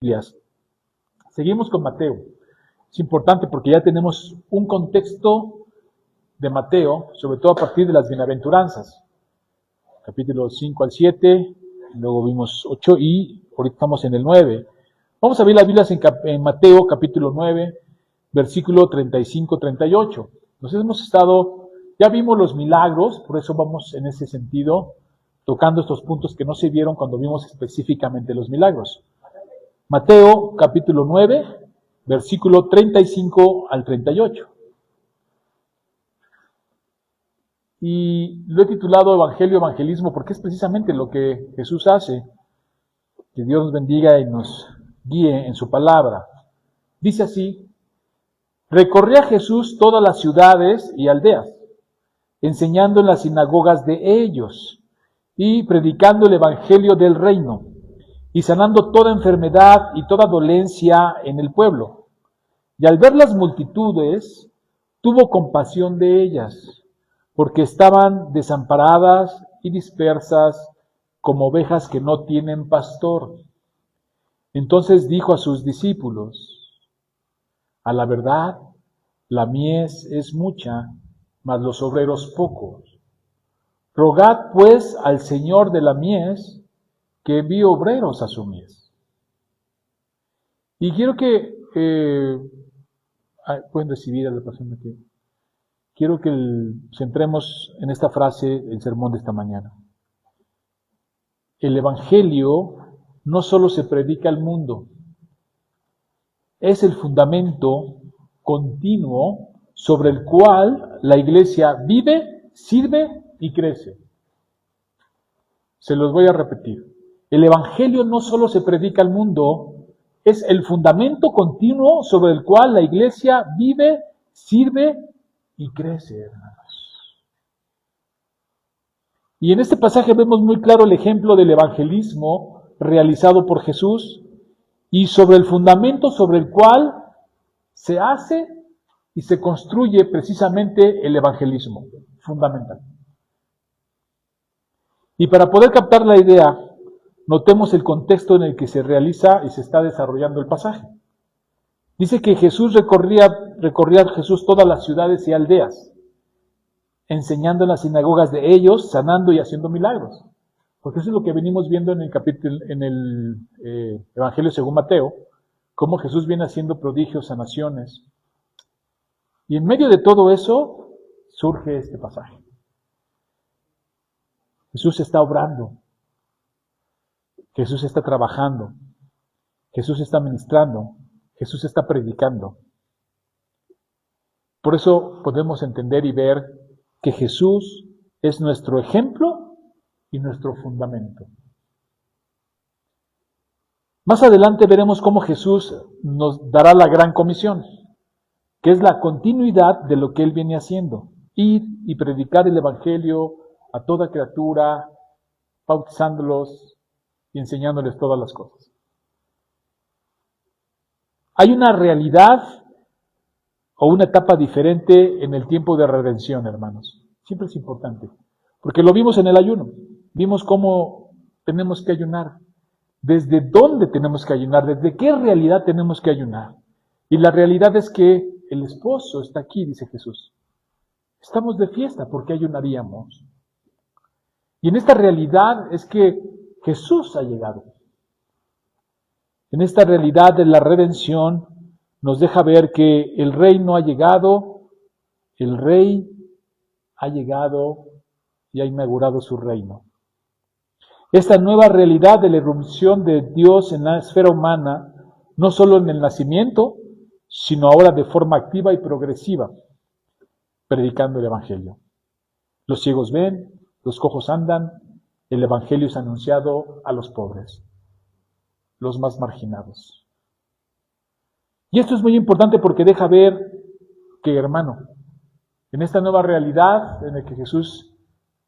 Biblias, seguimos con Mateo. Es importante porque ya tenemos un contexto de Mateo, sobre todo a partir de las bienaventuranzas. Capítulos 5 al 7, luego vimos 8 y ahorita estamos en el 9. Vamos a ver las Biblias en Mateo capítulo 9, versículo 35-38. Entonces ya vimos los milagros, por eso vamos en ese sentido, tocando estos puntos que no se vieron cuando vimos específicamente los milagros. Mateo capítulo 9, versículo 35 al 38. Y lo he titulado Evangelismo, porque es precisamente lo que Jesús hace. Que Dios nos bendiga y nos guíe en su palabra. Dice así: recorría Jesús todas las ciudades y aldeas, enseñando en las sinagogas de ellos y predicando el evangelio del reino y sanando toda enfermedad y toda dolencia en el pueblo. Y al ver las multitudes, tuvo compasión de ellas, porque estaban desamparadas y dispersas como ovejas que no tienen pastor. Entonces dijo a sus discípulos: a la verdad, la mies es mucha, mas los obreros pocos. Rogad pues al Señor de la mies que envíe obreros a su mies. Y quiero que pueden recibir a la persona que... Quiero que centremos en esta frase el sermón de esta mañana. El Evangelio no solo se predica al mundo, es el fundamento continuo sobre el cual la iglesia vive, sirve y crece. Se los voy a repetir. El Evangelio no solo se predica al mundo, es el fundamento continuo sobre el cual la iglesia vive, sirve y crece, hermanos. Y en este pasaje vemos muy claro el ejemplo del evangelismo realizado por Jesús y sobre el fundamento sobre el cual se hace y se construye precisamente el evangelismo, fundamental. Y para poder captar la idea, notemos el contexto en el que se realiza y se está desarrollando el pasaje. Dice que Jesús recorría Jesús todas las ciudades y aldeas, enseñando en las sinagogas de ellos, sanando y haciendo milagros. Porque eso es lo que venimos viendo en el Evangelio según Mateo, cómo Jesús viene haciendo prodigios, sanaciones. Y en medio de todo eso surge este pasaje. Jesús está obrando, Jesús está trabajando, Jesús está ministrando, Jesús está predicando. Por eso podemos entender y ver que Jesús es nuestro ejemplo y nuestro fundamento. Más adelante veremos cómo Jesús nos dará la gran comisión, que es la continuidad de lo que Él viene haciendo. Ir y predicar el Evangelio a toda criatura, bautizándolos y enseñándoles todas las cosas. Hay una realidad o una etapa diferente en el tiempo de redención, hermanos. Siempre es importante, porque lo vimos en el ayuno. Vimos cómo tenemos que ayunar, desde dónde tenemos que ayunar, desde qué realidad tenemos que ayunar. Y la realidad es que el esposo está aquí, dice Jesús. Estamos de fiesta, ¿por qué ayunaríamos? Y en esta realidad es que Jesús ha llegado. En esta realidad de la redención nos deja ver que el reino ha llegado, el rey ha llegado y ha inaugurado su reino. Esta nueva realidad de la irrupción de Dios en la esfera humana, no solo en el nacimiento, sino ahora de forma activa y progresiva, predicando el Evangelio. Los ciegos ven, los cojos andan, el Evangelio es anunciado a los pobres, los más marginados. Y esto es muy importante porque deja ver que, hermano, en esta nueva realidad en la que Jesús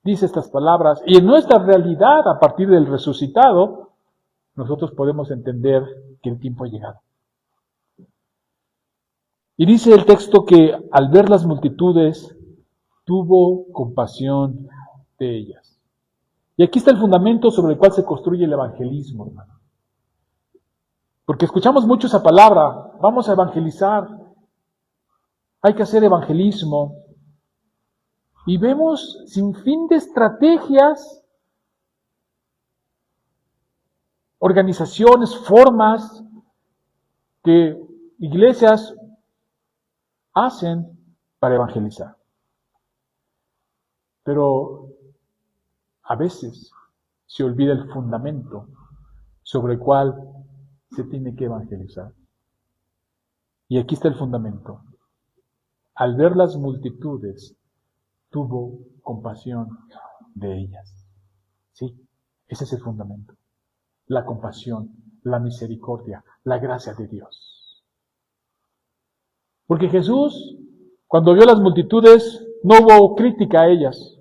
dice estas palabras, y en nuestra realidad a partir del resucitado, nosotros podemos entender que el tiempo ha llegado. Y dice el texto que al ver las multitudes, tuvo compasión de ellas. Y aquí está el fundamento sobre el cual se construye el evangelismo, hermano. Porque escuchamos mucho esa palabra, vamos a evangelizar, hay que hacer evangelismo. Y vemos sin fin de estrategias, organizaciones, formas que iglesias hacen para evangelizar. Pero a veces se olvida el fundamento sobre el cual se tiene que evangelizar. Y aquí está el fundamento. Al ver las multitudes, tuvo compasión de ellas. Sí, ese es el fundamento. La compasión, la misericordia, la gracia de Dios. Porque Jesús, cuando vio las multitudes, no hubo crítica a ellas,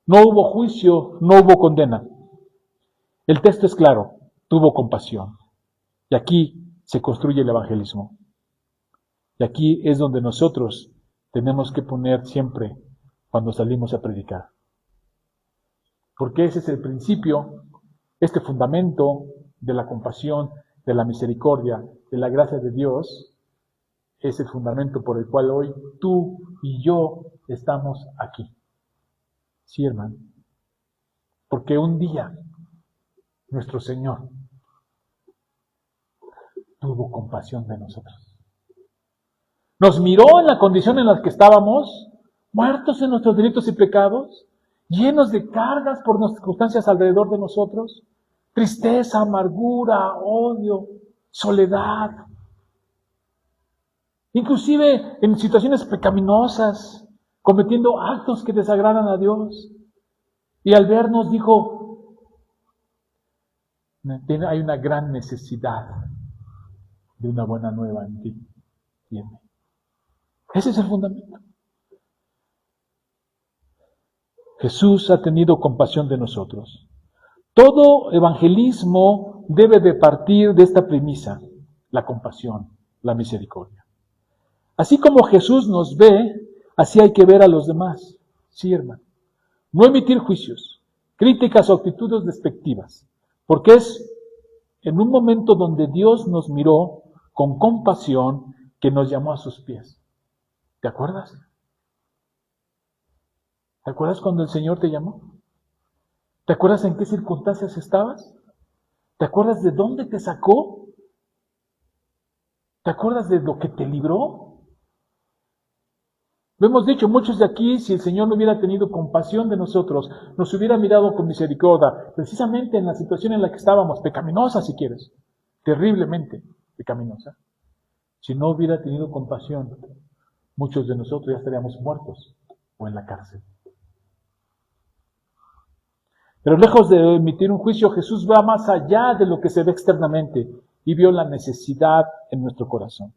no hubo juicio, no hubo condena. El texto es claro, tuvo compasión. Y aquí se construye el evangelismo. Y aquí es donde nosotros tenemos que poner siempre cuando salimos a predicar. Porque ese es el principio, este fundamento de la compasión, de la misericordia, de la gracia de Dios, es el fundamento por el cual hoy tú y yo estamos aquí. Sí, hermano. Porque un día nuestro Señor tuvo compasión de nosotros. Nos miró en la condición en la que estábamos, muertos en nuestros delitos y pecados, llenos de cargas por las circunstancias alrededor de nosotros, tristeza, amargura, odio, soledad, inclusive en situaciones pecaminosas, cometiendo actos que desagradan a Dios. Y al vernos dijo, hay una gran necesidad de una buena nueva en ti y en mí. Ese es el fundamento. Jesús ha tenido compasión de nosotros. Todo evangelismo debe de partir de esta premisa, la compasión, la misericordia. Así como Jesús nos ve, así hay que ver a los demás. Sí, hermano. No emitir juicios, críticas o actitudes despectivas, porque es en un momento donde Dios nos miró con compasión que nos llamó a sus pies. ¿Te acuerdas? ¿Te acuerdas cuando el Señor te llamó? ¿Te acuerdas en qué circunstancias estabas? ¿Te acuerdas de dónde te sacó? ¿Te acuerdas de lo que te libró? Lo hemos dicho, muchos de aquí, si el Señor no hubiera tenido compasión de nosotros, nos hubiera mirado con misericordia, precisamente en la situación en la que estábamos, pecaminosa si quieres, terriblemente pecaminosa. Si no hubiera tenido compasión, muchos de nosotros ya estaríamos muertos o en la cárcel. Pero lejos de emitir un juicio, Jesús va más allá de lo que se ve externamente y vio la necesidad en nuestro corazón.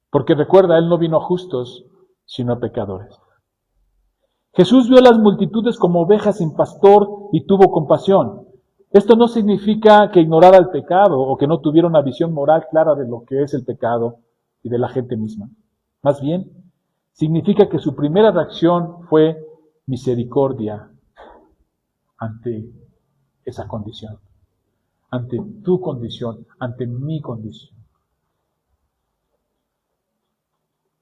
Porque recuerda, Él no vino a justos, sino a pecadores. Jesús vio a las multitudes como ovejas sin pastor y tuvo compasión. Esto no significa que ignorara el pecado o que no tuviera una visión moral clara de lo que es el pecado y de la gente misma. Más bien, significa que su primera reacción fue misericordia ante esa condición, ante tu condición, ante mi condición.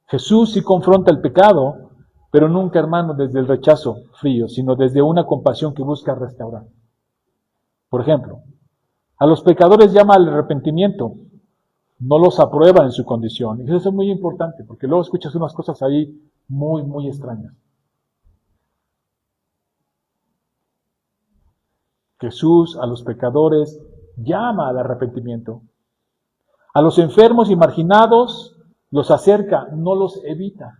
Jesús sí confronta el pecado, pero nunca, hermano, desde el rechazo frío, sino desde una compasión que busca restaurar. Por ejemplo, a los pecadores llama al arrepentimiento, no los aprueba en su condición. Y eso es muy importante, porque luego escuchas unas cosas ahí muy, muy extrañas. Jesús a los pecadores llama al arrepentimiento. A los enfermos y marginados los acerca, no los evita.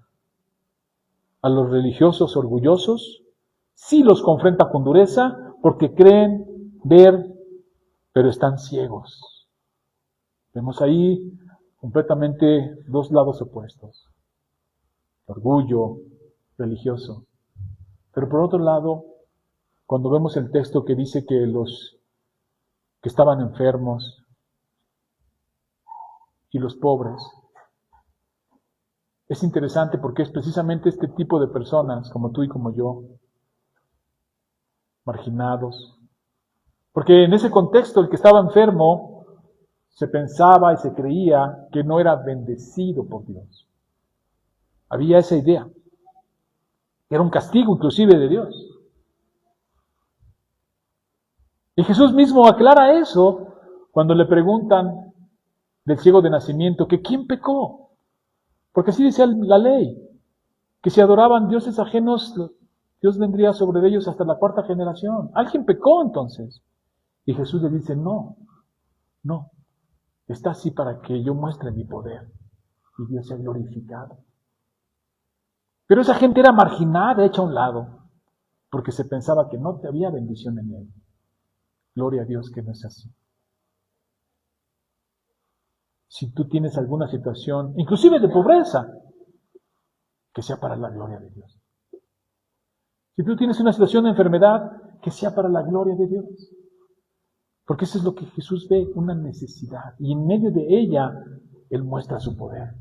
A los religiosos orgullosos sí los confronta con dureza porque creen ver, pero están ciegos. Vemos ahí completamente dos lados opuestos. Orgullo religioso. Pero por otro lado, cuando vemos el texto que dice que los que estaban enfermos y los pobres, es interesante porque es precisamente este tipo de personas, como tú y como yo, marginados, Porque en ese contexto el que estaba enfermo se pensaba y se creía que no era bendecido por Dios. Había esa idea. Era un castigo inclusive de Dios. Y Jesús mismo aclara eso cuando le preguntan del ciego de nacimiento que quién pecó. Porque así decía la ley, que si adoraban dioses ajenos, Dios vendría sobre ellos hasta la 4ª generación. Alguien pecó entonces. Y Jesús le dice, no, está así para que yo muestre mi poder y Dios sea glorificado. Pero esa gente era marginada, hecha a un lado, porque se pensaba que no había bendición en él. Gloria a Dios que no es así. Si tú tienes alguna situación, inclusive de pobreza, que sea para la gloria de Dios. Si tú tienes una situación de enfermedad, que sea para la gloria de Dios. Porque eso es lo que Jesús ve, una necesidad. Y en medio de ella, Él muestra su poder.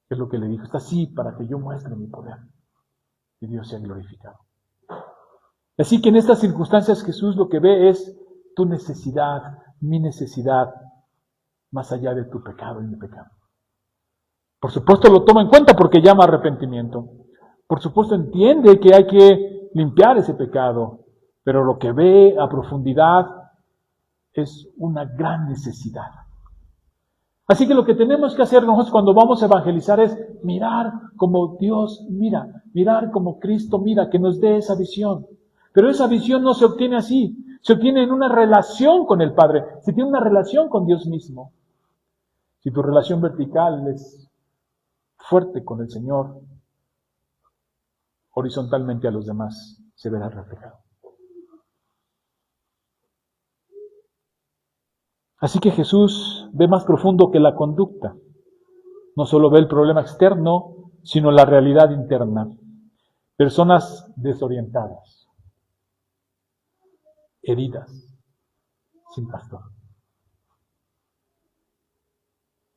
Es lo que le dijo, está así para que yo muestre mi poder. Y Dios sea glorificado. Así que en estas circunstancias Jesús lo que ve es tu necesidad, mi necesidad, más allá de tu pecado y mi pecado. Por supuesto lo toma en cuenta porque llama arrepentimiento. Por supuesto entiende que hay que limpiar ese pecado, pero lo que ve a profundidad es una gran necesidad. Así que lo que tenemos que hacer nosotros cuando vamos a evangelizar es mirar como Dios mira, mirar como Cristo mira, que nos dé esa visión. Pero esa visión no se obtiene así, se obtiene en una relación con el Padre, se tiene una relación con Dios mismo. Si tu relación vertical es fuerte con el Señor, horizontalmente a los demás se verá reflejado. Así que Jesús ve más profundo que la conducta. No solo ve el problema externo, sino la realidad interna. Personas desorientadas, heridas, sin pastor.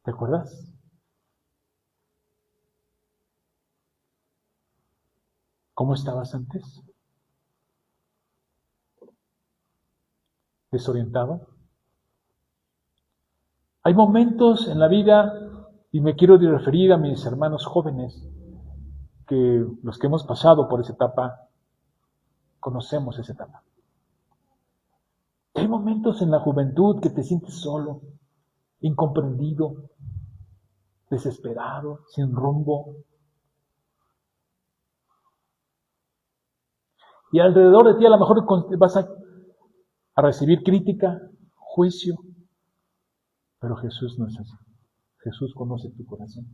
¿Te acuerdas? ¿Cómo estabas antes? ¿Desorientado? Hay momentos en la vida, y me quiero referir a mis hermanos jóvenes, que los que hemos pasado por esa etapa, conocemos esa etapa. Hay momentos en la juventud que te sientes solo, incomprendido, desesperado, sin rumbo. Y alrededor de ti a lo mejor vas a recibir crítica, juicio. Pero Jesús no es así. Jesús conoce tu corazón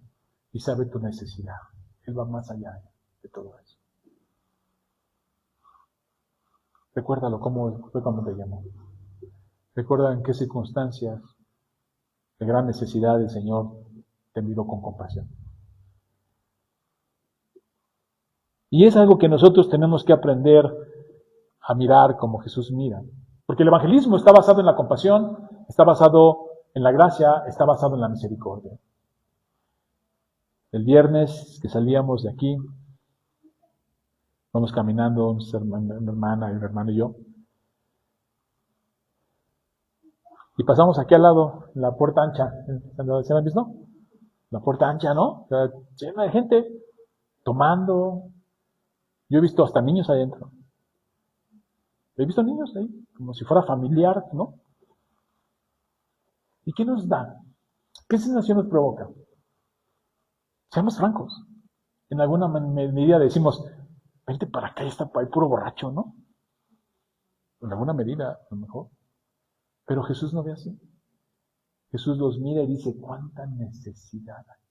y sabe tu necesidad. Él va más allá de todo eso. Recuérdalo cómo fue cuando te llamó. Recuerda en qué circunstancias de gran necesidad el Señor te miró con compasión. Y es algo que nosotros tenemos que aprender a mirar como Jesús mira. Porque el evangelismo está basado en la compasión, está basado en la gracia, está basado en la misericordia. El viernes que salíamos de aquí, vamos caminando, una hermana y un hermano y yo, y pasamos aquí al lado, la puerta ancha. ¿Se han visto? La puerta ancha, ¿no? O sea, llena de gente tomando. Yo he visto hasta niños adentro. He visto niños ahí, como si fuera familiar, ¿no? ¿Y qué nos da? ¿Qué sensación nos provoca? Seamos francos. En alguna medida decimos, vente para acá, hay puro borracho, ¿no? En alguna medida, a lo mejor. Pero Jesús no ve así. Jesús los mira y dice, ¿cuánta necesidad hay?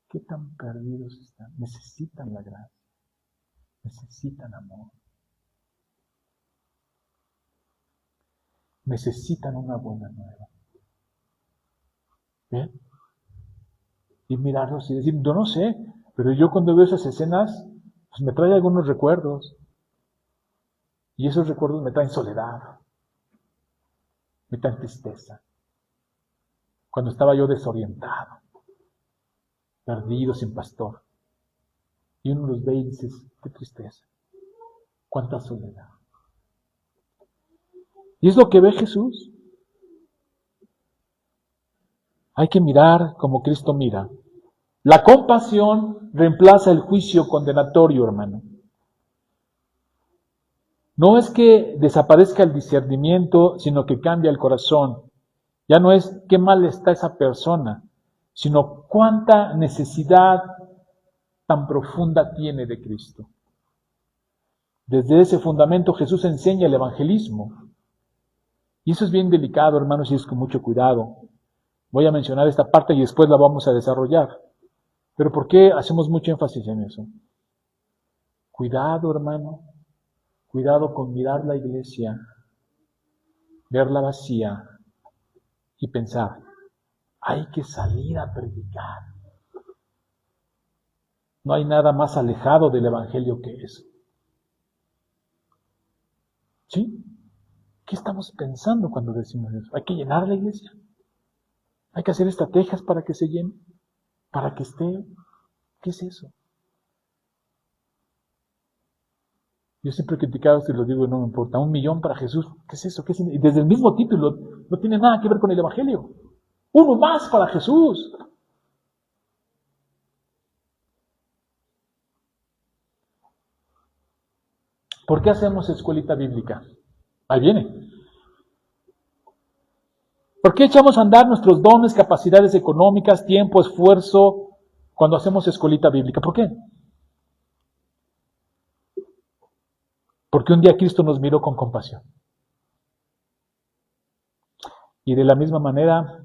¿Qué tan perdidos están? Necesitan la gracia. Necesitan amor. Necesitan una buena nueva. ¿Bien? Y mirarlos y decir, yo no sé, pero yo cuando veo esas escenas, pues me trae algunos recuerdos. Y esos recuerdos me traen soledad. Me traen tristeza. Cuando estaba yo desorientado, perdido, sin pastor. Y uno los ve y dices, qué tristeza. Cuánta soledad. Y es lo que ve Jesús. Hay que mirar como Cristo mira. La compasión reemplaza el juicio condenatorio, hermano. No es que desaparezca el discernimiento, sino que cambia el corazón. Ya no es qué mal está esa persona, sino cuánta necesidad tan profunda tiene de Cristo. Desde ese fundamento Jesús enseña el evangelismo. Y eso es bien delicado, hermanos, y es con mucho cuidado. Voy a mencionar esta parte y después la vamos a desarrollar. Pero ¿por qué hacemos mucho énfasis en eso? Cuidado, hermano. Cuidado con mirar la iglesia, verla vacía y pensar, hay que salir a predicar. No hay nada más alejado del evangelio que eso. ¿Sí? ¿Qué estamos pensando cuando decimos eso? ¿Hay que llenar la iglesia? ¿Hay que hacer estrategias para que se llene? ¿Para que esté? ¿Qué es eso? Yo siempre he criticado esto y lo digo y no me importa. 1 millón para Jesús. ¿Qué es eso? Y desde el mismo título no tiene nada que ver con el evangelio. 1 más para Jesús. ¿Por qué hacemos escuelita bíblica? Ahí viene. ¿Por qué echamos a andar nuestros dones, capacidades económicas, tiempo, esfuerzo cuando hacemos escuelita bíblica? ¿Por qué? Porque un día Cristo nos miró con compasión. Y de la misma manera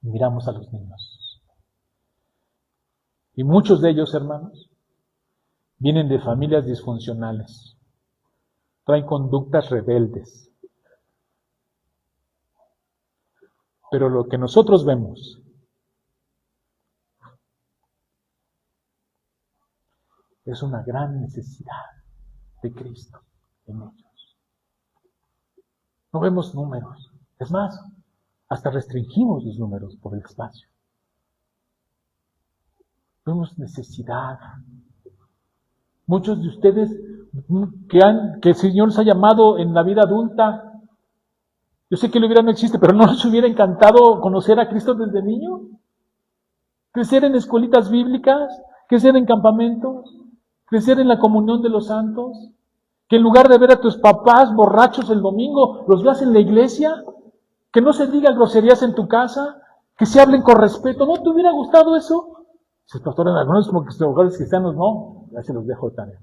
miramos a los niños. Y muchos de ellos, hermanos, vienen de familias disfuncionales. Traen conductas rebeldes. Pero lo que nosotros vemos es una gran necesidad de Cristo en ellos. No vemos números. Es más, hasta restringimos los números por el espacio. Vemos necesidad. Muchos de ustedes que el Señor les ha llamado en la vida adulta, yo sé que el hubiera no existe, pero ¿no les hubiera encantado conocer a Cristo desde niño? Crecer en escuelitas bíblicas, crecer en campamentos, crecer en la comunión de los santos, que en lugar de ver a tus papás borrachos el domingo, los veas en la iglesia, que no se diga groserías en tu casa, que se hablen con respeto. ¿No te hubiera gustado eso? Si pastor, en algunos lugares cristianos no, ya se los dejo de tarea.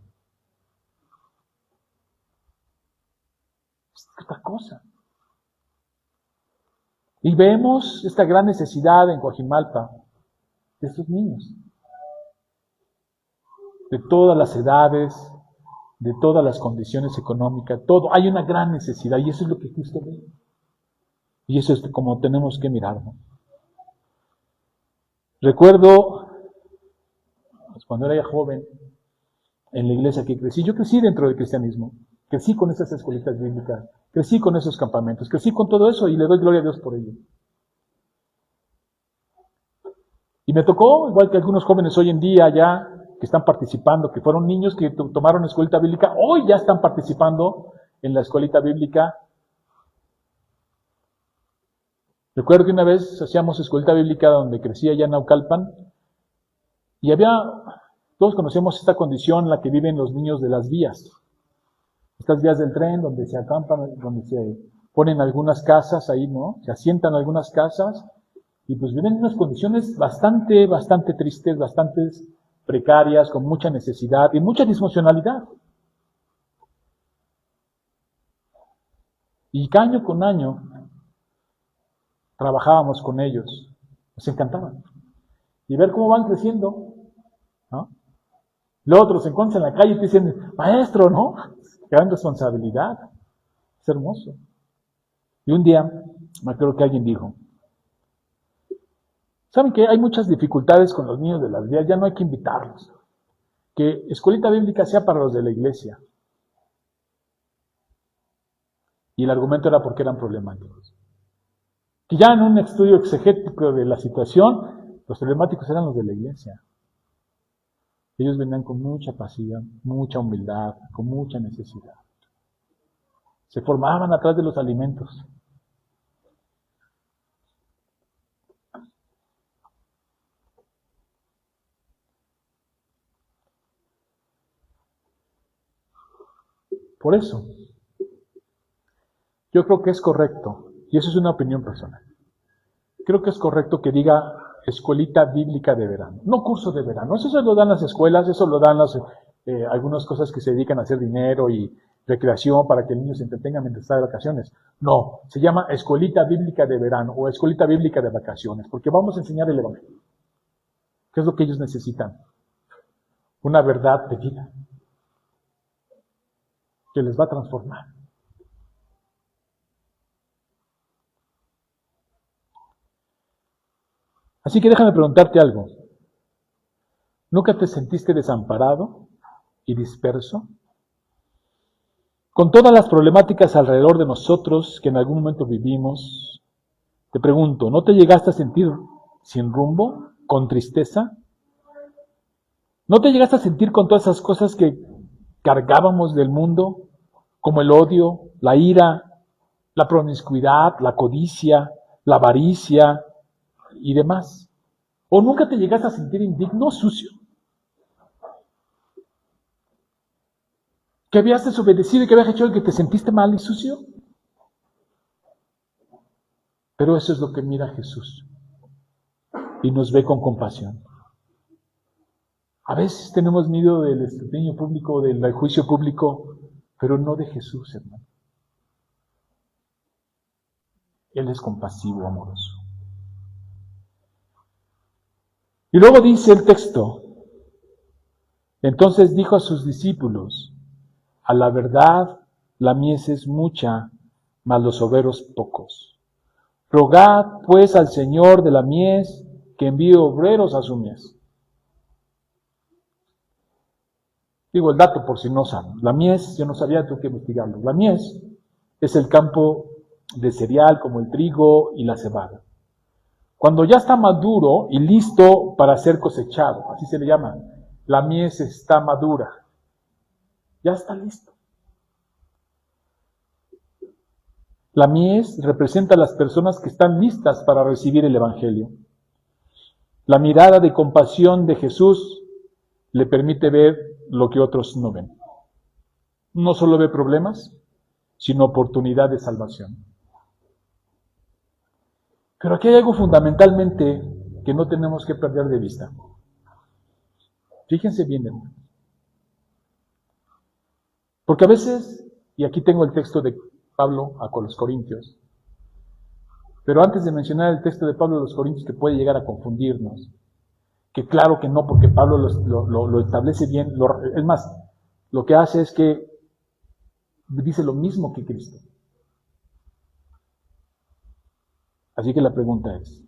Es otra cosa. Y vemos esta gran necesidad en Coajimalpa de estos niños, de todas las edades, de todas las condiciones económicas, todo. Hay una gran necesidad y eso es lo que Cristo ve. Y eso es como tenemos que mirarlo. Recuerdo, cuando era joven, en la iglesia que crecí, yo crecí dentro del cristianismo, crecí con esas escuelitas bíblicas, crecí con esos campamentos, crecí con todo eso y le doy gloria a Dios por ello. Y me tocó, igual que algunos jóvenes hoy en día ya, que están participando, que fueron niños que tomaron escuelita bíblica, hoy ya están participando en la escuelita bíblica. Recuerdo que una vez hacíamos escuelita bíblica donde crecía allá en Naucalpan, y todos conocemos esta condición en la que viven los niños de las vías. Estas vías del tren donde se acampan, donde se ponen algunas casas ahí, ¿no? Se asientan algunas casas, y pues viven en unas condiciones bastante tristes, bastante precarias, con mucha necesidad y mucha disfuncionalidad. Y año con año trabajábamos con ellos, nos encantaban. Y ver cómo van creciendo, ¿no? Los otros se encuentran en la calle y te dicen, maestro, ¿no? Gran responsabilidad, es hermoso. Y un día, me acuerdo que alguien dijo, ¿saben qué? Hay muchas dificultades con los niños de las vías, ya no hay que invitarlos. Que escuelita bíblica sea para los de la iglesia. Y el argumento era porque eran problemáticos. Que ya en un estudio exegético de la situación, los problemáticos eran los de la iglesia. Ellos venían con mucha pasión, mucha humildad, con mucha necesidad. Se formaban atrás de los alimentos. Por eso, yo creo que es correcto, y eso es una opinión personal, creo que es correcto que diga escuelita bíblica de verano, no curso de verano. Eso se lo dan las escuelas, eso lo dan algunas cosas que se dedican a hacer dinero y recreación para que el niño se entretenga mientras está de vacaciones. No, se llama escuelita bíblica de verano o escuelita bíblica de vacaciones, porque vamos a enseñar el Evangelio. ¿Qué es lo que ellos necesitan? Una verdad de vida que les va a transformar. Así que déjame preguntarte algo. ¿Nunca te sentiste desamparado y disperso? Con todas las problemáticas alrededor de nosotros que en algún momento vivimos, te pregunto, ¿no te llegaste a sentir sin rumbo, con tristeza? ¿No te llegaste a sentir con todas esas cosas que cargábamos del mundo, como el odio, la ira, la promiscuidad, la codicia, la avaricia y demás? ¿O nunca te llegaste a sentir indigno, sucio? ¿Que habías desobedecido y que habías hecho algo que te sentiste mal y sucio? Pero eso es lo que mira Jesús y nos ve con compasión. A veces tenemos miedo del escrutinio público, del juicio público, pero no de Jesús, hermano. Él es compasivo, amoroso. Y luego dice el texto, entonces dijo a sus discípulos, a la verdad la mies es mucha, mas los obreros pocos. Rogad pues al Señor de la mies que envíe obreros a su mies. Digo el dato por si no saben. La mies, yo no sabía, tengo que investigarlo. La mies es el campo de cereal como el trigo y la cebada. Cuando ya está maduro y listo para ser cosechado, así se le llama, la mies está madura. Ya está listo. La mies representa a las personas que están listas para recibir el Evangelio. La mirada de compasión de Jesús le permite ver lo que otros no ven. No solo ve problemas, sino oportunidad de salvación. Pero aquí hay algo fundamentalmente que no tenemos que perder de vista. Fíjense bien, hermano. Porque a veces, y aquí tengo el texto de Pablo a los Corintios, pero antes de mencionar el texto de Pablo a los Corintios que puede llegar a confundirnos, que claro que no, porque Pablo lo establece bien, es más, lo que hace es que dice lo mismo que Cristo. Así que la pregunta es,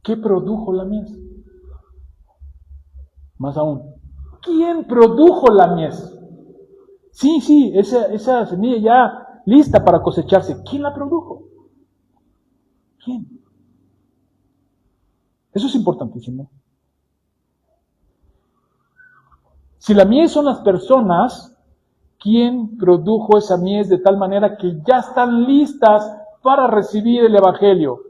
¿qué produjo la mies? Más aún, ¿quién produjo la mies? Sí, esa semilla ya lista para cosecharse. ¿Quién la produjo? ¿Quién? Eso es importantísimo. Si la mies son las personas, ¿quién produjo esa mies de tal manera que ya están listas para recibir el Evangelio?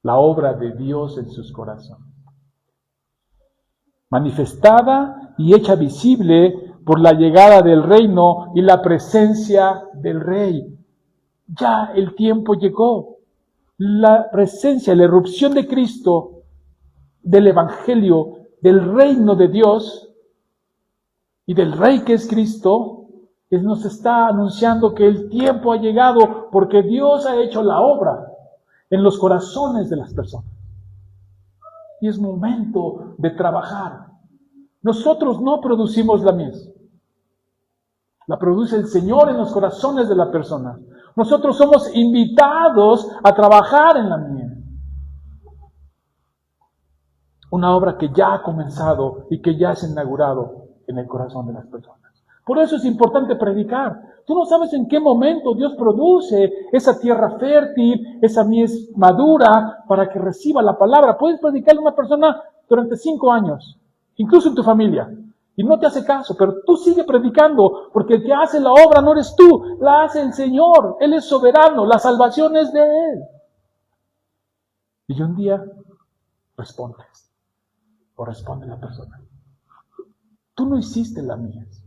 La obra de Dios en sus corazones. Manifestada y hecha visible por la llegada del reino y la presencia del Rey. Ya el tiempo llegó. La presencia, la irrupción de Cristo, del Evangelio, del reino de Dios y del Rey que es Cristo, nos está anunciando que el tiempo ha llegado porque Dios ha hecho la obra en los corazones de las personas. Y es momento de trabajar. Nosotros no producimos la mies. La produce el Señor en los corazones de la persona. Nosotros somos invitados a trabajar en la mies. Una obra que ya ha comenzado y que ya se ha inaugurado en el corazón de las personas. Por eso es importante predicar. Tú no sabes en qué momento Dios produce esa tierra fértil, esa mies madura para que reciba la palabra. Puedes predicarle a una persona durante 5 años, incluso en tu familia. Y no te hace caso, pero tú sigue predicando, porque el que hace la obra no eres tú, la hace el Señor. Él es soberano, la salvación es de Él. Y un día respondes, o responde la persona. Tú no hiciste la mies.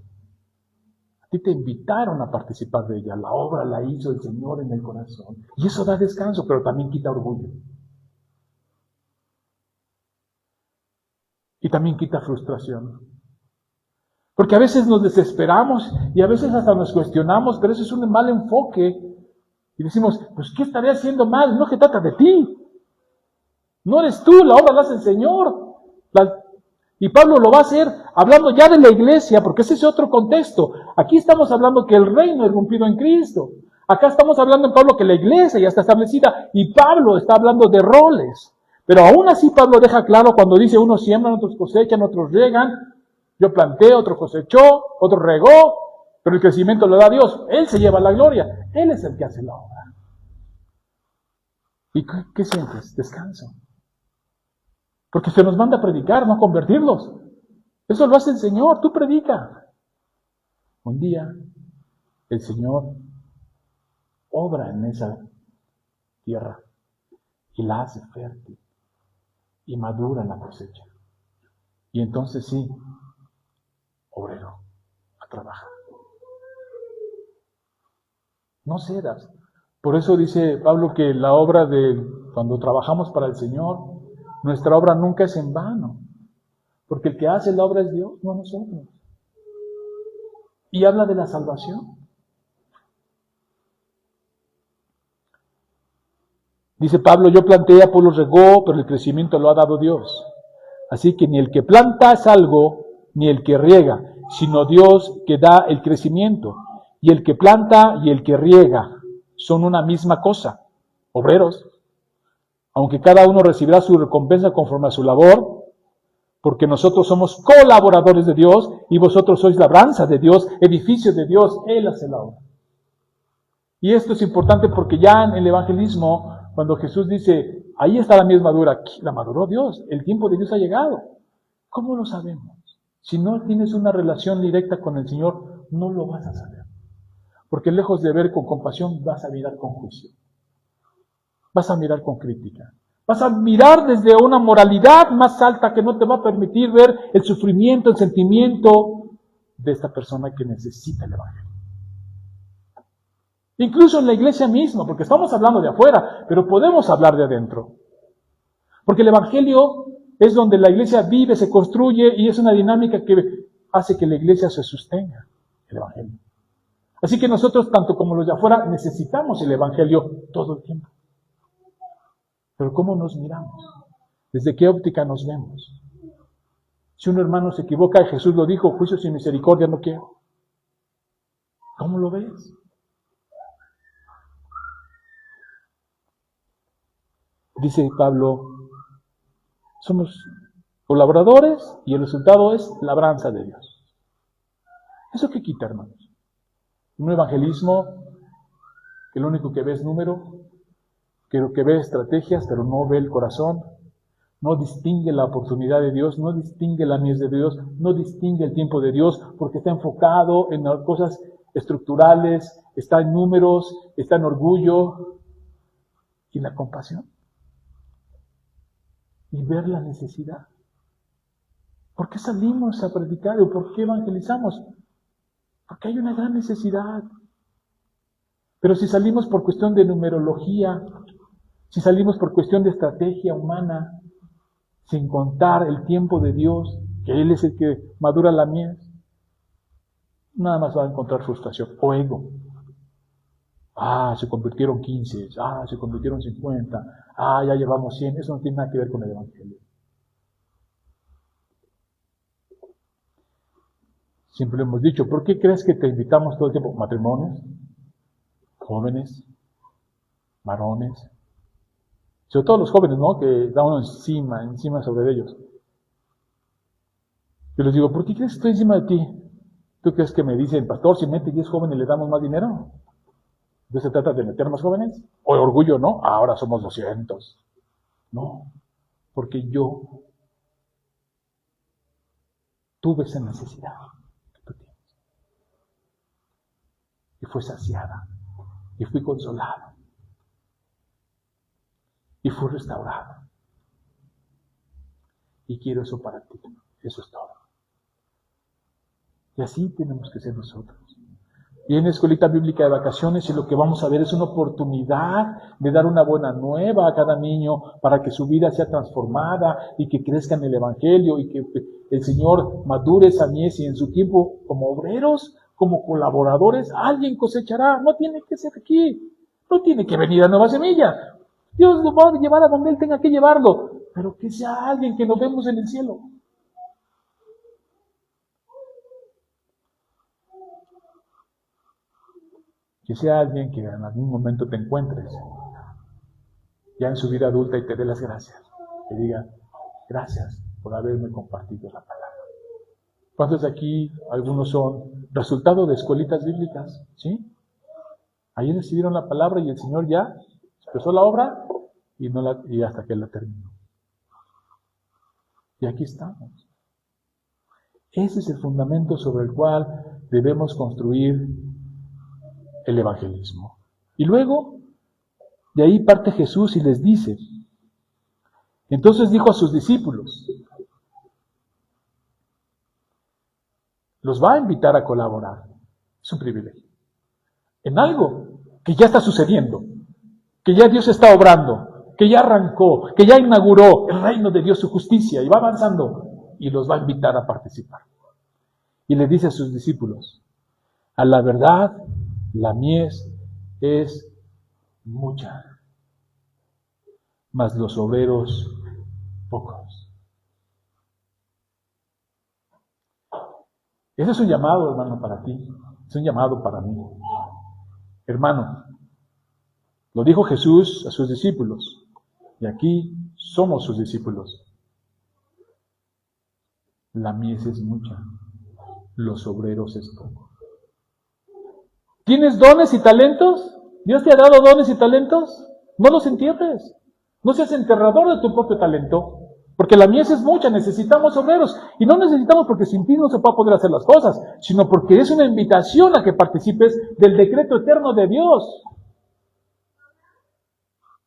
A ti te invitaron a participar de ella. La obra la hizo el Señor en el corazón. Y eso da descanso, pero también quita orgullo. Y también quita frustración. Porque a veces nos desesperamos y a veces hasta nos cuestionamos, pero eso es un mal enfoque. Y decimos, pues ¿qué estaré haciendo mal? No, que trata de ti. No eres tú, la obra la hace el Señor. Y Pablo lo va a hacer hablando ya de la iglesia, porque ese es otro contexto. Aquí estamos hablando que el reino es rompido en Cristo. Acá estamos hablando en Pablo que la iglesia ya está establecida y Pablo está hablando de roles. Pero aún así Pablo deja claro cuando dice unos siembran, otros cosechan, otros riegan. Yo planté, otro cosechó, otro regó, pero el crecimiento lo da Dios. Él se lleva la gloria. Él es el que hace la obra. ¿Y qué sientes? Descanso. Porque se nos manda a predicar, no a convertirlos. Eso lo hace el Señor, tú predica. Un día, el Señor obra en esa tierra y la hace fértil y madura la cosecha. Y entonces sí, obrero, a trabajar. No cedas. Por eso dice Pablo que la obra de cuando trabajamos para el Señor, nuestra obra nunca es en vano. Porque el que hace la obra es Dios, no nosotros. Y habla de la salvación. Dice Pablo, yo planté, Apolo regó, pero el crecimiento lo ha dado Dios. Así que ni el que planta es algo, ni el que riega, sino Dios que da el crecimiento. Y el que planta y el que riega son una misma cosa, obreros. Aunque cada uno recibirá su recompensa conforme a su labor, porque nosotros somos colaboradores de Dios y vosotros sois labranza de Dios, edificio de Dios, Él hace la obra. Y esto es importante porque ya en el evangelismo, cuando Jesús dice, ahí está la mies madura, la maduró Dios, el tiempo de Dios ha llegado. ¿Cómo lo sabemos? Si no tienes una relación directa con el Señor, no lo vas a saber. Porque lejos de ver con compasión, vas a mirar con juicio. Vas a mirar con crítica. Vas a mirar desde una moralidad más alta que no te va a permitir ver el sufrimiento, el sentimiento de esta persona que necesita el Evangelio. Incluso en la iglesia misma, porque estamos hablando de afuera, pero podemos hablar de adentro. Porque el Evangelio es donde la iglesia vive, se construye y es una dinámica que hace que la iglesia se sostenga, el Evangelio. Así que nosotros, tanto como los de afuera, necesitamos el Evangelio todo el tiempo. Pero ¿cómo nos miramos? ¿Desde qué óptica nos vemos? Si un hermano se equivoca, y Jesús lo dijo, juicio sin misericordia no quiero. ¿Cómo lo ves? Dice Pablo, somos colaboradores y el resultado es labranza de Dios. ¿Eso qué quita, hermanos? Un evangelismo que lo único que ve es número, que ve estrategias, pero no ve el corazón, no distingue la oportunidad de Dios, no distingue la mies de Dios, no distingue el tiempo de Dios, porque está enfocado en cosas estructurales, está en números, está en orgullo y la compasión. Y ver la necesidad. ¿Por qué salimos a predicar o por qué evangelizamos? Porque hay una gran necesidad. Pero si salimos por cuestión de numerología, si salimos por cuestión de estrategia humana, sin contar el tiempo de Dios, que Él es el que madura la mies, nada más va a encontrar frustración o ego. Se convirtieron 15, se convirtieron 50, ya llevamos 100, eso no tiene nada que ver con el Evangelio. Siempre lo hemos dicho, ¿por qué crees que te invitamos todo el tiempo? Matrimonios, jóvenes, varones, sobre todo los jóvenes, ¿no? Que da uno encima sobre ellos. Yo les digo, ¿por qué crees que estoy encima de ti? ¿Tú crees que me dicen, pastor, si mete 10 jóvenes le damos más dinero? ¿De se trata de meter más jóvenes? O orgullo, ¿no? Ahora somos 200. No, porque yo tuve esa necesidad que tú tienes. Y fue saciada. Y fui consolado. Y fui restaurado. Y quiero eso para ti. Eso es todo. Y así tenemos que ser nosotros. Viene Escuelita Bíblica de Vacaciones y lo que vamos a ver es una oportunidad de dar una buena nueva a cada niño para que su vida sea transformada y que crezca en el Evangelio y que el Señor madure esa mies y en su tiempo como obreros, como colaboradores, alguien cosechará. No tiene que ser aquí. No tiene que venir a Nueva Semilla. Dios lo va a llevar a donde Él tenga que llevarlo. Pero que sea alguien que nos vemos en el cielo. Que sea alguien que en algún momento te encuentres ya en su vida adulta y te dé las gracias. Que diga, gracias por haberme compartido la palabra. ¿Cuántos de aquí, algunos son resultado de escuelitas bíblicas? ¿Sí? Ahí recibieron la palabra y el Señor ya empezó la obra y hasta que la terminó. Y aquí estamos. Ese es el fundamento sobre el cual debemos construir el evangelismo. Y luego, de ahí parte Jesús y les dice, entonces dijo a sus discípulos, los va a invitar a colaborar, es un privilegio, en algo que ya está sucediendo, que ya Dios está obrando, que ya arrancó, que ya inauguró el reino de Dios, su justicia, y va avanzando, y los va a invitar a participar. Y le dice a sus discípulos, a la verdad, la mies es mucha, mas los obreros pocos. Ese es un llamado, hermano, para ti. Es un llamado para mí. Hermano, lo dijo Jesús a sus discípulos. Y aquí somos sus discípulos. La mies es mucha, los obreros es poco. ¿Tienes dones y talentos? ¿Dios te ha dado dones y talentos? No los entierres. No seas enterrador de tu propio talento. Porque la mies es mucha, necesitamos obreros. Y no necesitamos porque sin ti no se va a poder hacer las cosas, sino porque es una invitación a que participes del decreto eterno de Dios.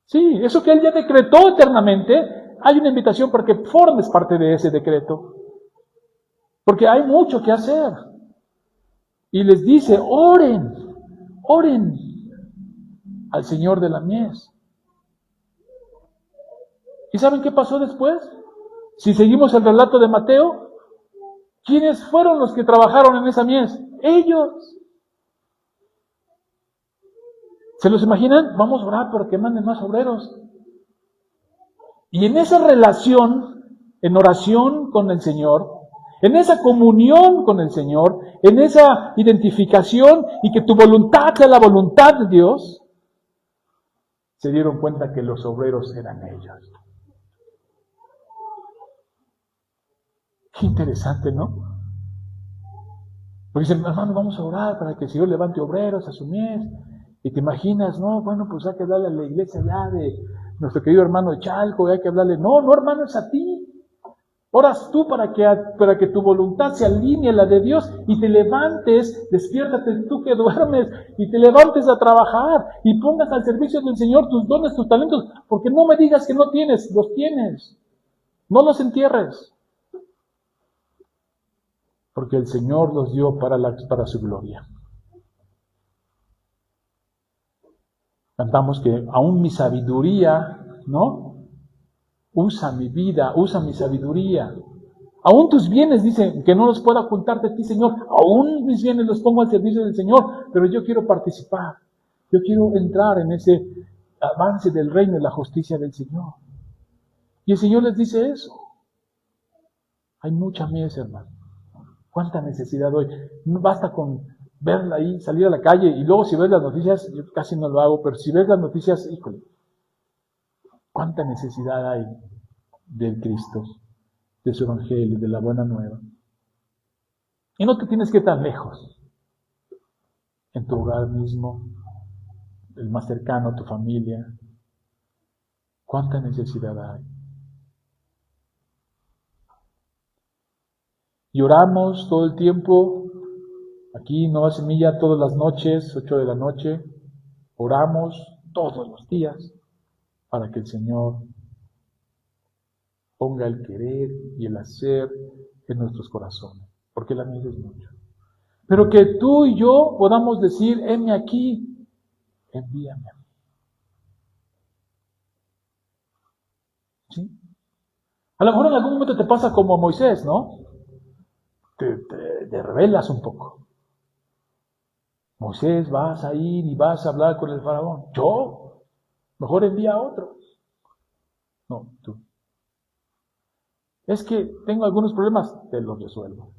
Sí, eso que Él ya decretó eternamente, hay una invitación para que formes parte de ese decreto. Porque hay mucho que hacer. Y les dice, oren al Señor de la mies. ¿Y saben qué pasó después? Si seguimos el relato de Mateo, ¿quiénes fueron los que trabajaron en esa mies? Ellos. ¿Se los imaginan? Vamos a orar para que manden más obreros. Y en esa relación, en oración con el Señor, en esa comunión con el Señor, en esa identificación y que tu voluntad sea la voluntad de Dios, se dieron cuenta que los obreros eran ellos. Qué interesante, ¿no? Porque dicen, hermano, vamos a orar para que el Señor levante obreros a su mies. Y te imaginas, no, bueno, pues hay que hablarle a la iglesia ya de nuestro querido hermano de Chalco, hay que hablarle, no, hermano, es a ti. Oras tú para que tu voluntad se alinee a la de Dios y te levantes, despiértate tú que duermes y te levantes a trabajar y pongas al servicio del Señor tus dones, tus talentos, porque no me digas que no tienes, los tienes. No los entierres. Porque el Señor los dio para su gloria. Cantamos que aún mi sabiduría, ¿no? Usa mi vida, usa mi sabiduría. Aún tus bienes, dicen, que no los pueda ocultar de ti, Señor. Aún mis bienes los pongo al servicio del Señor, pero yo quiero participar. Yo quiero entrar en ese avance del reino y la justicia del Señor. Y el Señor les dice eso. Hay mucha mies, hermano. ¿Cuánta necesidad hoy? No basta con verla ahí, salir a la calle y luego si ves las noticias, yo casi no lo hago, pero si ves las noticias, híjole, ¿cuánta necesidad hay del Cristo, de su Evangelio, de la buena nueva? Y no te tienes que ir tan lejos. En tu hogar mismo, el más cercano, tu familia. ¿Cuánta necesidad hay? Y oramos todo el tiempo, aquí Nueva Semilla, todas las noches, 8 de la noche, oramos todos los días para que el Señor ponga el querer y el hacer en nuestros corazones, porque la mies es mucho. Pero que tú y yo podamos decir, heme aquí, envíame a mí. ¿Sí? A lo mejor en algún momento te pasa como a Moisés, ¿no? Te rebelas un poco. Moisés, vas a ir y vas a hablar con el faraón. ¿Yo? Mejor envía a otro. No, tú. Es que tengo algunos problemas, te los resuelvo.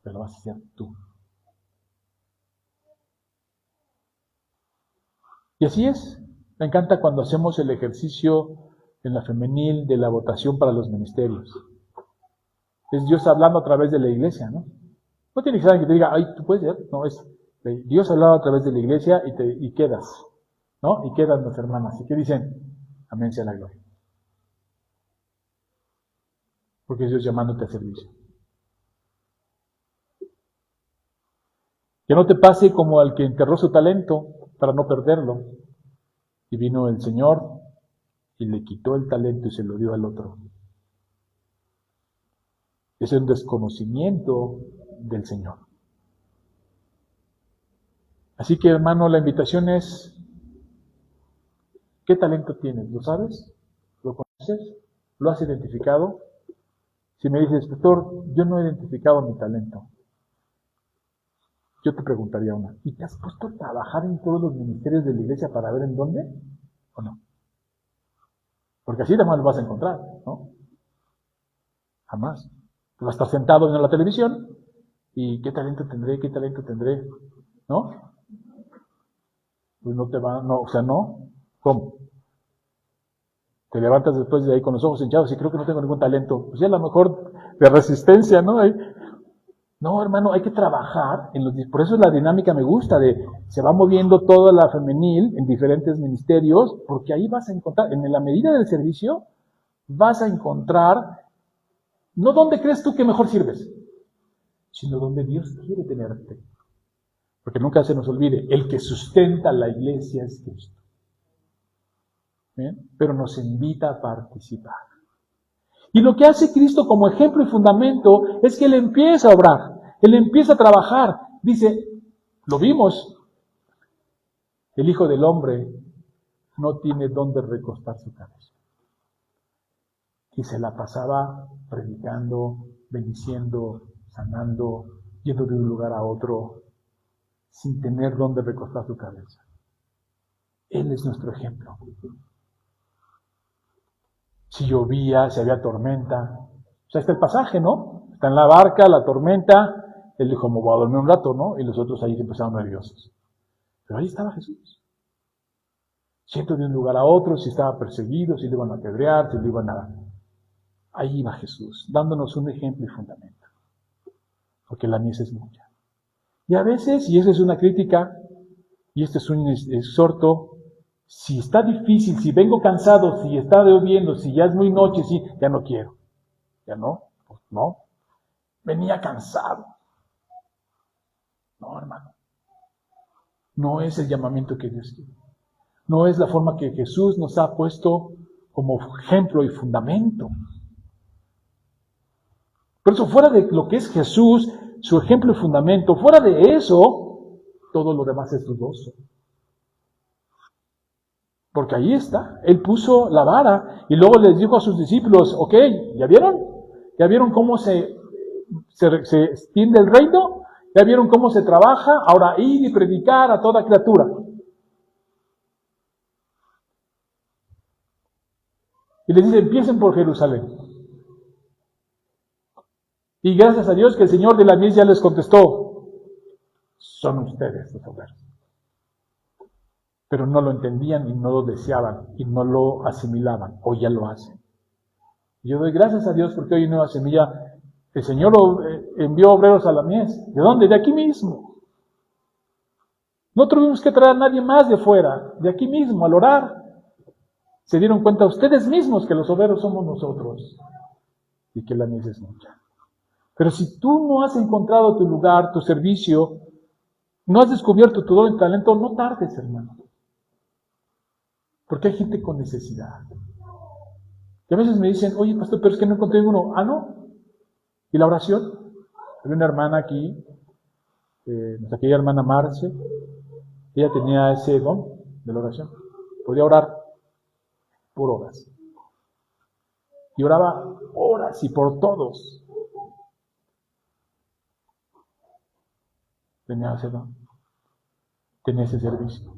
Pero lo vas a hacer tú. Y así es. Me encanta cuando hacemos el ejercicio en la femenil de la votación para los ministerios. Es Dios hablando a través de la iglesia, ¿no? No tiene que ser alguien que te diga, ay, tú puedes ser. No, es Dios hablaba a través de la iglesia y quedas, ¿no? Y quedan las hermanas. ¿Y qué dicen? Amén sea la gloria. Porque es Dios llamándote a servicio. Que no te pase como al que enterró su talento para no perderlo. Y vino el Señor y le quitó el talento y se lo dio al otro. Es un desconocimiento del Señor. Así que, hermano, la invitación es, ¿qué talento tienes? ¿Lo sabes? ¿Lo conoces? ¿Lo has identificado? Si me dices, pastor, yo no he identificado mi talento, yo te preguntaría una, ¿y te has puesto a trabajar en todos los ministerios de la iglesia para ver en dónde? ¿O no? Porque así además lo vas a encontrar, ¿no? Jamás. Vas a estar sentado en la televisión y ¿qué talento tendré? ¿Qué talento tendré? ¿No? Pues no te va, no, o sea, no. ¿Cómo? Te levantas después de ahí con los ojos hinchados y creo que no tengo ningún talento. Pues ya a lo mejor de resistencia, ¿no? No, hermano, hay que trabajar. Por eso la dinámica me gusta, se va moviendo toda la femenil en diferentes ministerios, porque ahí vas a encontrar, en la medida del servicio, vas a encontrar, no donde crees tú que mejor sirves, sino donde Dios quiere tenerte. Porque nunca se nos olvide, el que sustenta la iglesia es Cristo. ¿Bien? Pero nos invita a participar. Y lo que hace Cristo como ejemplo y fundamento es que Él empieza a obrar, Él empieza a trabajar. Dice, lo vimos, el Hijo del Hombre no tiene dónde recostar su cabeza. Y se la pasaba predicando, bendiciendo, sanando, yendo de un lugar a otro, sin tener dónde recostar su cabeza. Él es nuestro ejemplo. Si llovía, si había tormenta. O sea, está el pasaje, ¿no? Está en la barca, la tormenta. Él dijo, me voy a dormir un rato, ¿no? Y los otros ahí se empezaron nerviosos. Pero ahí estaba Jesús. Yendo de un lugar a otro, si estaba perseguido, si lo iban a apedrear, si lo iban a... Ahí iba Jesús, dándonos un ejemplo y fundamento. Porque la mies es mucha. Y a veces, y esa es una crítica, y este es un exhorto, si está difícil, si vengo cansado, si está lloviendo, si ya es muy noche, si ya no quiero. Ya no, pues no. Venía cansado. No, hermano. No es el llamamiento que Dios quiere. No es la forma que Jesús nos ha puesto como ejemplo y fundamento. Por eso, fuera de lo que es Jesús, su ejemplo y fundamento, fuera de eso, todo lo demás es dudoso. Porque ahí está, Él puso la vara y luego les dijo a sus discípulos, ok, ¿ya vieron? ¿Ya vieron cómo se extiende el reino? ¿Ya vieron cómo se trabaja? Ahora ir y predicar a toda criatura. Y les dice, empiecen por Jerusalén. Y gracias a Dios que el Señor de la mies ya les contestó, son ustedes los obreros. Pero no lo entendían y no lo deseaban y no lo asimilaban, hoy ya lo hacen. Y yo doy gracias a Dios porque hoy en Nueva Semilla el Señor envió obreros a la mies. ¿De dónde? De aquí mismo. No tuvimos que traer a nadie más de fuera, de aquí mismo, al orar. Se dieron cuenta ustedes mismos que los obreros somos nosotros y que la mies es mucha. Pero si tú no has encontrado tu lugar, tu servicio, no has descubierto tu don y talento, no tardes, hermano. Porque hay gente con necesidad. Y a veces me dicen, oye, pastor, pero es que no encontré ninguno. Ah, ¿no? ¿Y la oración? Hay una hermana aquí, nuestra querida hermana Marce, ella tenía ese don de la oración. Podía orar por horas. Y oraba horas y por todos. Tenía ese don. Tenía ese servicio.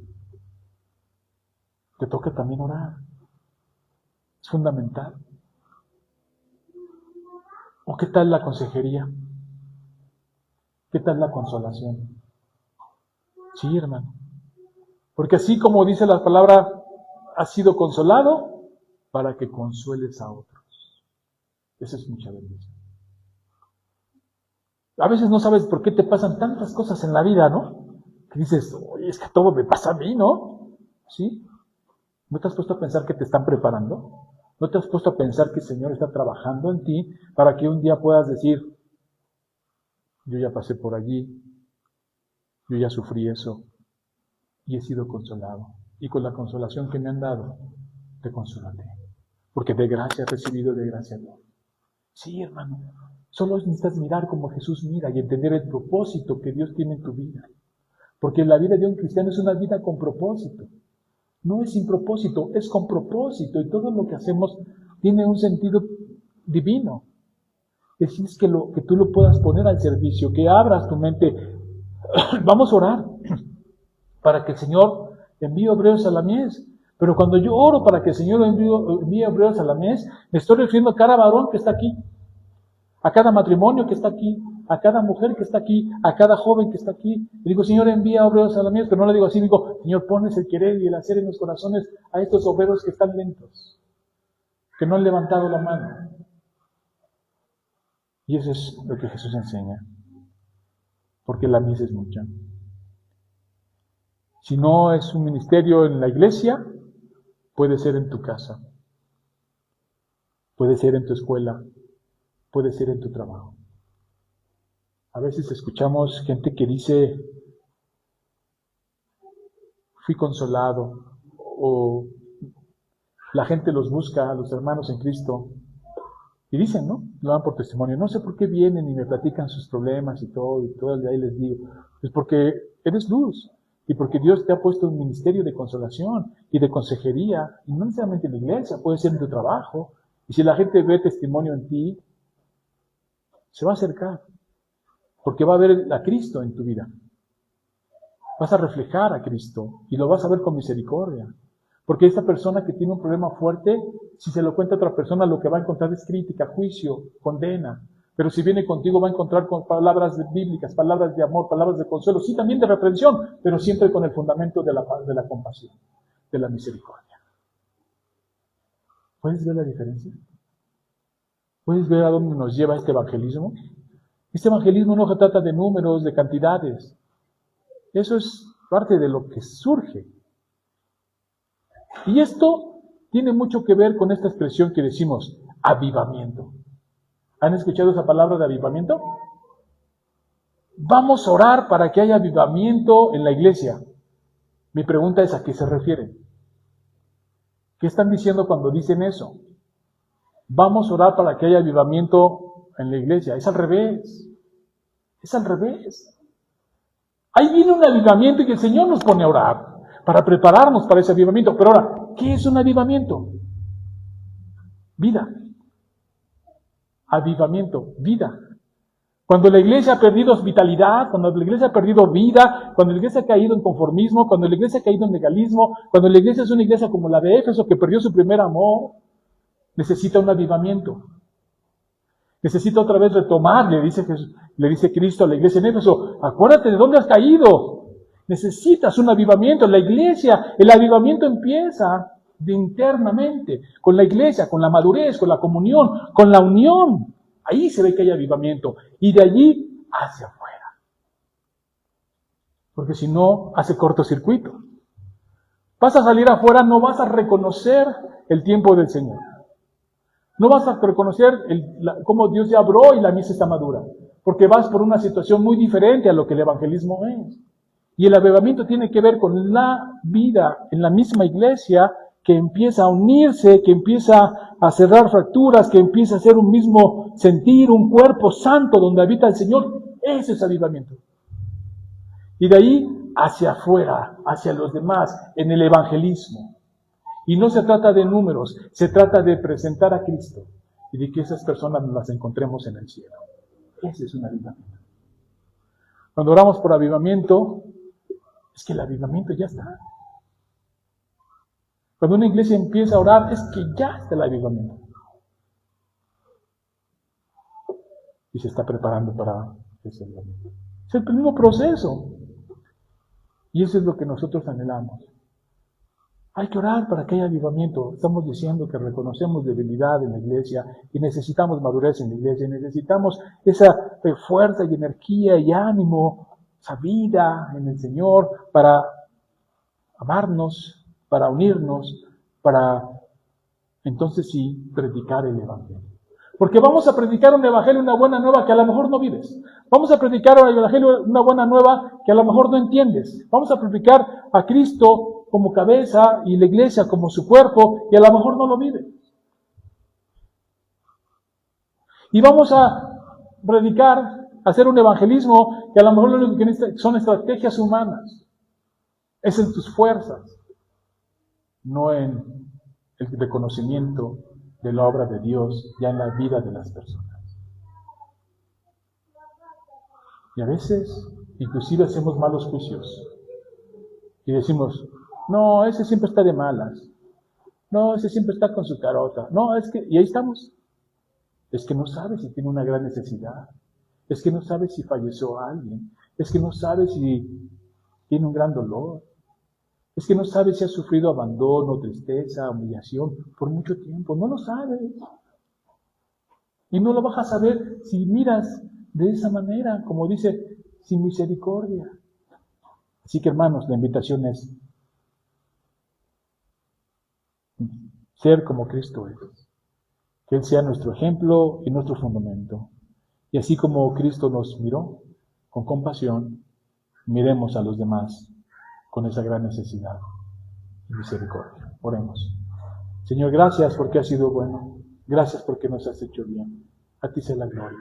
Te toca también orar. Es fundamental. ¿O qué tal la consejería? ¿Qué tal la consolación? Sí, hermano. Porque así como dice la palabra, has sido consolado para que consueles a otros. Eso es mucha bendición. A veces no sabes por qué te pasan tantas cosas en la vida, ¿no? Que dices, oye, es que todo me pasa a mí, ¿no? ¿Sí? ¿No te has puesto a pensar que te están preparando? ¿No te has puesto a pensar que el Señor está trabajando en ti para que un día puedas decir, yo ya pasé por allí, yo ya sufrí eso y he sido consolado? Y con la consolación que me han dado, te consolaré. Porque de gracia he recibido, de gracia no. Sí, hermano. Solo necesitas mirar como Jesús mira y entender el propósito que Dios tiene en tu vida. Porque la vida de un cristiano es una vida con propósito. No es sin propósito, es con propósito. Y todo lo que hacemos tiene un sentido divino. Es que tú lo puedas poner al servicio, que abras tu mente. Vamos a orar para que el Señor envíe obreros a la mies. Pero cuando yo oro para que el Señor envíe obreros a la mies, me estoy refiriendo a cada varón que está aquí, a cada matrimonio que está aquí, a cada mujer que está aquí, a cada joven que está aquí. Le digo, Señor, envía obreros a la mies, pero no le digo así, digo, Señor, pones el querer y el hacer en los corazones a estos obreros que están lentos, que no han levantado la mano. Y eso es lo que Jesús enseña, porque la mies es mucha. Si no es un ministerio en la iglesia, puede ser en tu casa, puede ser en tu escuela, puede ser en tu trabajo. A veces escuchamos gente que dice, fui consolado, o la gente los busca, a los hermanos en Cristo, y dicen, ¿no? Lo dan por testimonio. No sé por qué vienen y me platican sus problemas y todo el día ahí les digo, es porque eres luz, y porque Dios te ha puesto un ministerio de consolación y de consejería, y no necesariamente en la iglesia, puede ser en tu trabajo, y si la gente ve testimonio en ti, se va a acercar, porque va a ver a Cristo en tu vida. Vas a reflejar a Cristo y lo vas a ver con misericordia. Porque esta persona que tiene un problema fuerte, si se lo cuenta a otra persona, lo que va a encontrar es crítica, juicio, condena. Pero si viene contigo va a encontrar con palabras bíblicas, palabras de amor, palabras de consuelo, sí también de reprensión, pero siempre con el fundamento de la compasión, de la misericordia. ¿Puedes ver la diferencia? ¿Puedes ver a dónde nos lleva este evangelismo? Este evangelismo no se trata de números, de cantidades. Eso es parte de lo que surge. Y esto tiene mucho que ver con esta expresión que decimos, avivamiento. ¿Han escuchado esa palabra de avivamiento? Vamos a orar para que haya avivamiento en la iglesia. Mi pregunta es, ¿a qué se refieren? ¿Qué están diciendo cuando dicen eso? Vamos a orar para que haya avivamiento en la iglesia. Es al revés. Es al revés. Ahí viene un avivamiento y que el Señor nos pone a orar para prepararnos para ese avivamiento. Pero ahora, ¿qué es un avivamiento? Vida. Avivamiento, vida. Cuando la iglesia ha perdido vitalidad, cuando la iglesia ha perdido vida, cuando la iglesia ha caído en conformismo, cuando la iglesia ha caído en legalismo, cuando la iglesia es una iglesia como la de Éfeso que perdió su primer amor, necesita un avivamiento. Necesita otra vez retomar, le dice Cristo a la iglesia en Éfeso, acuérdate de dónde has caído. Necesitas un avivamiento. La iglesia, el avivamiento empieza de internamente, con la iglesia, con la madurez, con la comunión, con la unión. Ahí se ve que hay avivamiento. Y de allí hacia afuera. Porque si no, hace cortocircuito. Vas a salir afuera, no vas a reconocer el tiempo del Señor. No vas a reconocer cómo Dios ya habló y la mies está madura, porque vas por una situación muy diferente a lo que el evangelismo es. Y el avivamiento tiene que ver con la vida en la misma iglesia que empieza a unirse, que empieza a cerrar fracturas, que empieza a ser un mismo sentir, un cuerpo santo donde habita el Señor. Ese es avivamiento. Y de ahí hacia afuera, hacia los demás, en el evangelismo. Y no se trata de números, se trata de presentar a Cristo y de que esas personas nos las encontremos en el cielo. Ese es un avivamiento. Cuando oramos por avivamiento, es que el avivamiento ya está. Cuando una iglesia empieza a orar, es que ya está el avivamiento. Y se está preparando para ese avivamiento. Es el mismo proceso. Y eso es lo que nosotros anhelamos. Hay que orar para que haya avivamiento. Estamos diciendo que reconocemos debilidad en la iglesia y necesitamos madurez en la iglesia. Y necesitamos esa fuerza y energía y ánimo, esa vida en el Señor para amarnos, para unirnos, para entonces sí predicar el evangelio. Porque vamos a predicar un evangelio, una buena nueva que a lo mejor no vives. Vamos a predicar el evangelio, una buena nueva que a lo mejor no entiendes. Vamos a predicar a Cristo como cabeza y la iglesia como su cuerpo y a lo mejor no lo vives. Y vamos a predicar, hacer un evangelismo que a lo mejor lo único que necesitas son estrategias humanas. Es en tus fuerzas, no en el reconocimiento de la obra de Dios ya en la vida de las personas. Y a veces, inclusive hacemos malos juicios. Y decimos, no, ese siempre está de malas. No, ese siempre está con su carota. No, es que, y ahí estamos. Es que no sabe si tiene una gran necesidad. Es que no sabe si falleció alguien. Es que no sabe si tiene un gran dolor. Es que no sabe si ha sufrido abandono, tristeza, humillación por mucho tiempo. No lo sabes. Y no lo vas a saber si miras de esa manera, como dice, sin misericordia. Así que hermanos, la invitación es ser como Cristo es. Que Él sea nuestro ejemplo y nuestro fundamento. Y así como Cristo nos miró con compasión, miremos a los demás con esa gran necesidad y misericordia. Oremos. Señor, gracias porque has sido bueno. Gracias porque nos has hecho bien. A ti sea la gloria.